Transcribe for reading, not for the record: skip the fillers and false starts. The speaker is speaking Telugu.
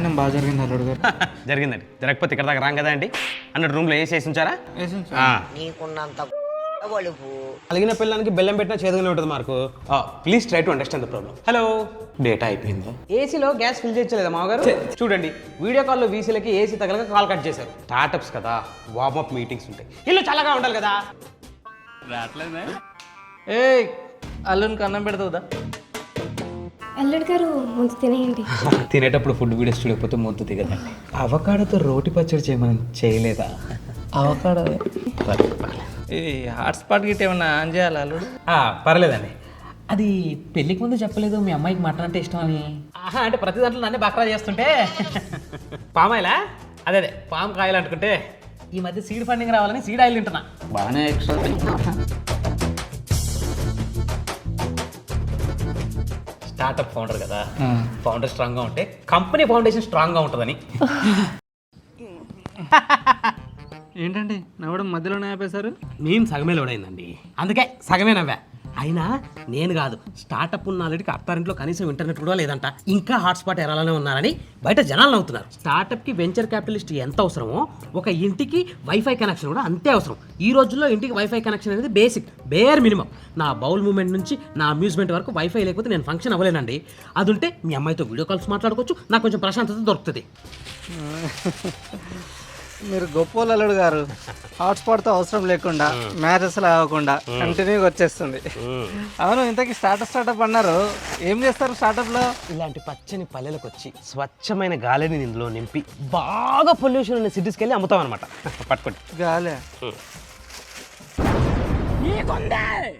ప్రయాణం బాగా జరిగింది అల్లుడు గారు. జరిగిందండి. జరగకపోతే ఇక్కడ దాకా రాం కదా అండి. అన్నట్టు రూమ్లో వేసి ఉంచారా? అలిగిన పిల్లలకి బెల్లం పెట్టినా చేదుగానే ఉంటుంది mark. Please try to understand the problem. Hello, data అయిపోయిందా? ఏసీలో గ్యాస్ ఫిల్ చేయలేదా మామగారు? చూడండి, వీడియో కాల్లో వీసీలకి ఏసీ తగలక కాల్ కట్ చేశారు. స్టార్టప్స్ కదా, వార్మప్ మీటింగ్స్ ఉంటాయి, ఇల్లు చల్లగా ఉండాలి కదా. ఏ అల్లునికి అన్నం పెడతావుదా? అల్లుడు గారు ముందు తినేయండి. తినేటప్పుడు ఫుడ్ వీడియోస్ చూడకపోతే ముద్దు దిగదండి. అవకాడోతో రోటి పచ్చడి చేయమని చేయలేదా? అవకాడో ఈ హాట్స్పాట్ గిట్ ఏమన్నా ఆన్ చేయాలి అల్లుడు? పర్లేదండి. అది పెళ్ళికి ముందు చెప్పలేదు మీ అమ్మాయికి మటన్ అంటే ఇష్టం అని. అంటే ప్రతి దాంట్లో నన్నే బక్రా చేస్తుంటే పామాయిలా అదే పామ్ కాయలు అంటుకుంటే ఈ మధ్య సీడ్ ఫండింగ్ రావాలని సీడ్ ఆయిల్ తింటున్నా. బాగానే ఎక్స్ట్రా. స్టార్టప్ ఫౌండర్ కదా, ఫౌండర్ స్ట్రాంగ్గా ఉంటే కంపెనీ ఫౌండేషన్ స్ట్రాంగ్గా ఉంటుందని. ఏంటండి నవ్వడం మధ్యలోనే ఆపేశారు? మేము సగమే లోడైందండి, అందుకే సగమే నవ్వా. అయినా నేను కాదు, స్టార్టప్ ఉన్న ఆల్రెడీకి అత్తారింట్లో కనీసం ఇంటర్నెట్ కూడా లేదంట, ఇంకా హాట్స్పాట్ ఎరాలనే ఉన్నారని బయట జనాలు నవ్వుతున్నారు. స్టార్టప్కి వెంచర్ క్యాపిటలిస్ట్ ఎంత అవసరమో ఒక ఇంటికి వైఫై కనెక్షన్ కూడా అంతే అవసరం. ఈ రోజుల్లో ఇంటికి వైఫై కనెక్షన్ అనేది బేసిక్, బేర్ మినిమం. నా బౌల్ మూమెంట్ నుంచి నా అమ్యూజ్మెంట్ వరకు వైఫై లేకపోతే నేను ఫంక్షన్ అవ్వలేనండి. అది ఉంటే మీ అమ్మాయితో వీడియో కాల్స్ మాట్లాడుకోవచ్చు, నాకు కొంచెం ప్రశాంతత దొరుకుతుంది. మీరు గొప్ప అల్లుడు గారు. హాట్స్పాట్తో అవసరం లేకుండా మ్యారేజ్లో అవ్వకుండా కంటిన్యూగా వచ్చేస్తుంది. అవును, ఇంతకీ స్టార్టప్ అన్నారు, ఏం చేస్తారు స్టార్టప్లో? ఇలాంటి పచ్చని పల్లెలకు వచ్చి స్వచ్ఛమైన గాలిని ఇందులో నింపి బాగా పొల్యూషన్ ఉన్న సిటీస్కి వెళ్ళి అమ్ముతాం అనమాట. పట్టుకోండి. గాలే